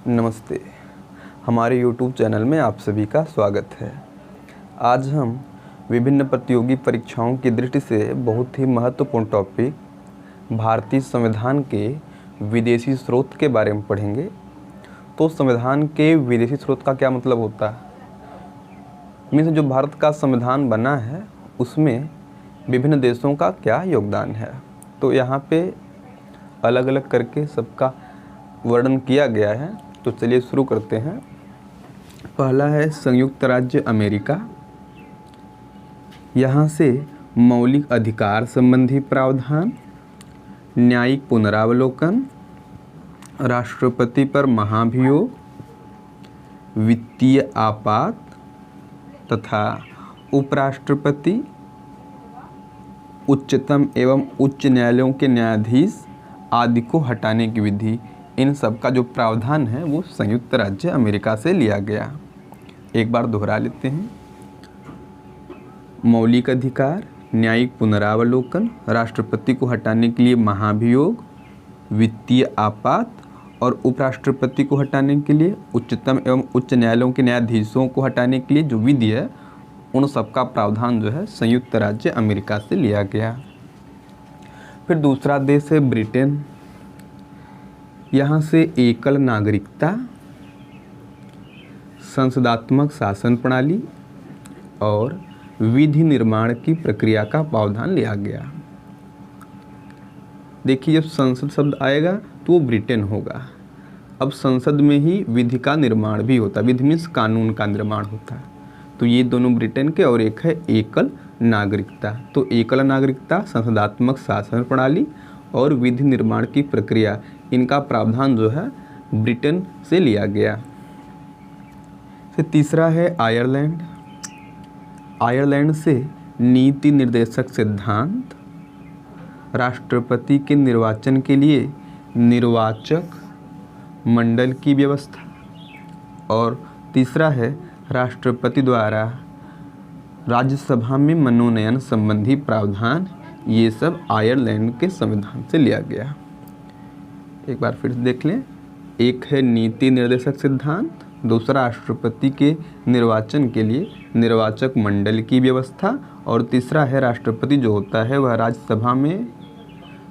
नमस्ते। हमारे YouTube channel में आप सभी का स्वागत है। आज हम विभिन्न प्रतियोगी परीक्षाओं की दृष्टि से बहुत ही महत्वपूर्ण टॉपिक भारतीय संविधान के विदेशी स्रोत के बारे में पढ़ेंगे। तो संविधान के विदेशी स्रोत का क्या मतलब होता है? मीन्स जो भारत का संविधान बना है उसमें विभिन्न देशों का क्या योगदान है। तो यहाँ पे अलग अलग करके सबका वर्णन किया गया है। तो चलिए शुरू करते हैं। पहला है संयुक्त राज्य अमेरिका। यहाँ से मौलिक अधिकार संबंधी प्रावधान, न्यायिक पुनरावलोकन, राष्ट्रपति पर महाभियोग, वित्तीय आपात तथा उपराष्ट्रपति, उच्चतम एवं उच्च न्यायालयों के न्यायाधीश आदि को हटाने की विधि, इन सब का जो प्रावधान है वो संयुक्त राज्य अमेरिका से लिया गया। एक बार दोहरा लेते हैं। मौलिक अधिकार, न्यायिक पुनरावलोकन, राष्ट्रपति को हटाने के लिए महाभियोग, वित्तीय आपात और उपराष्ट्रपति को हटाने के लिए, उच्चतम एवं उच्च न्यायालयों के न्यायाधीशों को हटाने के लिए जो विधि है, उन सब का प्रावधान जो है संयुक्त राज्य अमेरिका से लिया गया। फिर दूसरा देश है ब्रिटेन। यहाँ से एकल नागरिकता, संसदात्मक शासन प्रणाली और विधि निर्माण की प्रक्रिया का प्रावधान लिया गया। देखिए, जब संसद शब्द आएगा तो वो ब्रिटेन होगा। अब संसद में ही विधि का निर्माण भी होता है। विधि मीन्स कानून का निर्माण होता है। तो ये दोनों ब्रिटेन के, और एक है एकल नागरिकता। तो एकल नागरिकता, संसदात्मक शासन प्रणाली और विधि निर्माण की प्रक्रिया, इनका प्रावधान जो है ब्रिटेन से लिया गया। फिर तीसरा है आयरलैंड। आयरलैंड से नीति निर्देशक सिद्धांत, राष्ट्रपति के निर्वाचन के लिए निर्वाचक मंडल की व्यवस्था, और तीसरा है राष्ट्रपति द्वारा राज्यसभा में मनोनयन संबंधी प्रावधान। ये सब आयरलैंड के संविधान से लिया गया। एक बार फिर देख लें। एक है नीति निर्देशक सिद्धांत, दूसरा राष्ट्रपति के निर्वाचन के लिए निर्वाचक मंडल की व्यवस्था, और तीसरा है राष्ट्रपति जो होता है वह राज्यसभा में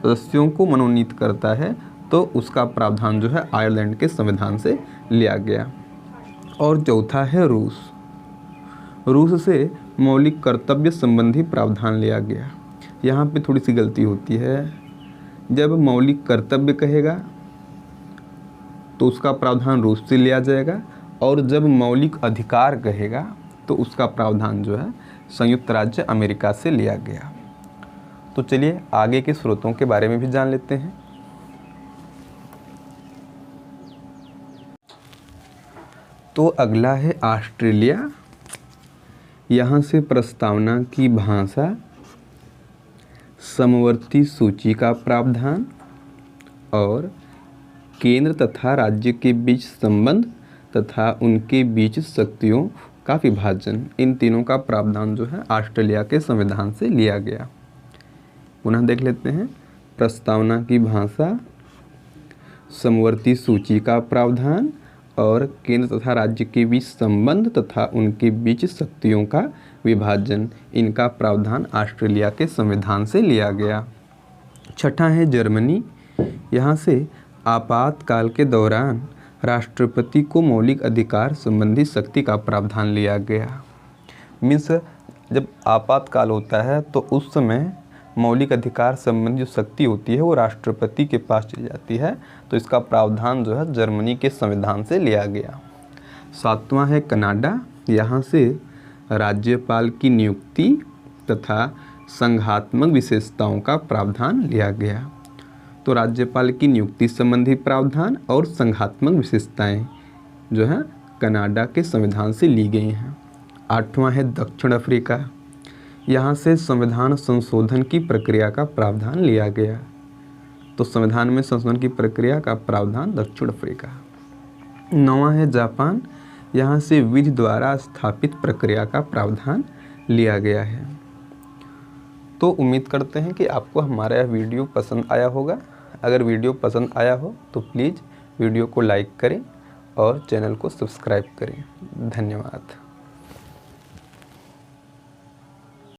सदस्यों को मनोनीत करता है। तो उसका प्रावधान जो है आयरलैंड के संविधान से लिया गया। और चौथा है रूस। रूस से मौलिक कर्तव्य संबंधी प्रावधान लिया गया। यहाँ पे थोड़ी सी गलती होती है। जब मौलिक कर्तव्य कहेगा तो उसका प्रावधान रूस से लिया जाएगा, और जब मौलिक अधिकार कहेगा तो उसका प्रावधान जो है संयुक्त राज्य अमेरिका से लिया गया। तो चलिए आगे के स्रोतों के बारे में भी जान लेते हैं। तो अगला है ऑस्ट्रेलिया। यहाँ से प्रस्तावना की भाषा, समवर्ती सूची का प्रावधान और केंद्र तथा राज्य के बीच संबंध तथा उनके बीच शक्तियों का विभाजन, इन तीनों का प्रावधान जो है ऑस्ट्रेलिया के संविधान से लिया गया। पुनः देख लेते हैं। प्रस्तावना की भाषा, समवर्ती सूची का प्रावधान और केंद्र तथा राज्य के बीच संबंध तथा उनके बीच शक्तियों का विभाजन, इनका प्रावधान ऑस्ट्रेलिया के संविधान से लिया गया। छठा है जर्मनी। यहाँ से आपातकाल के दौरान राष्ट्रपति को मौलिक अधिकार संबंधी शक्ति का प्रावधान लिया गया। मीन्स जब आपातकाल होता है तो उस समय मौलिक अधिकार संबंधी जो शक्ति होती है वो राष्ट्रपति के पास चली जाती है। तो इसका प्रावधान जो है जर्मनी के संविधान से लिया गया। सातवां है कनाडा। यहाँ से राज्यपाल की नियुक्ति तथा संघात्मक विशेषताओं का प्रावधान लिया गया। तो राज्यपाल की नियुक्ति संबंधी प्रावधान और संघात्मक विशेषताएं जो है कनाडा के संविधान से ली गई हैं। आठवां है दक्षिण अफ्रीका। यहाँ से संविधान संशोधन की प्रक्रिया का प्रावधान लिया गया। तो संविधान में संशोधन की प्रक्रिया का प्रावधान दक्षिण अफ्रीका। नौवां है जापान। यहाँ से विधि द्वारा स्थापित प्रक्रिया का प्रावधान लिया गया है। तो उम्मीद करते हैं कि आपको हमारा यह वीडियो पसंद आया होगा। अगर वीडियो पसंद आया हो तो प्लीज़ वीडियो को लाइक करें और चैनल को सब्सक्राइब करें। धन्यवाद।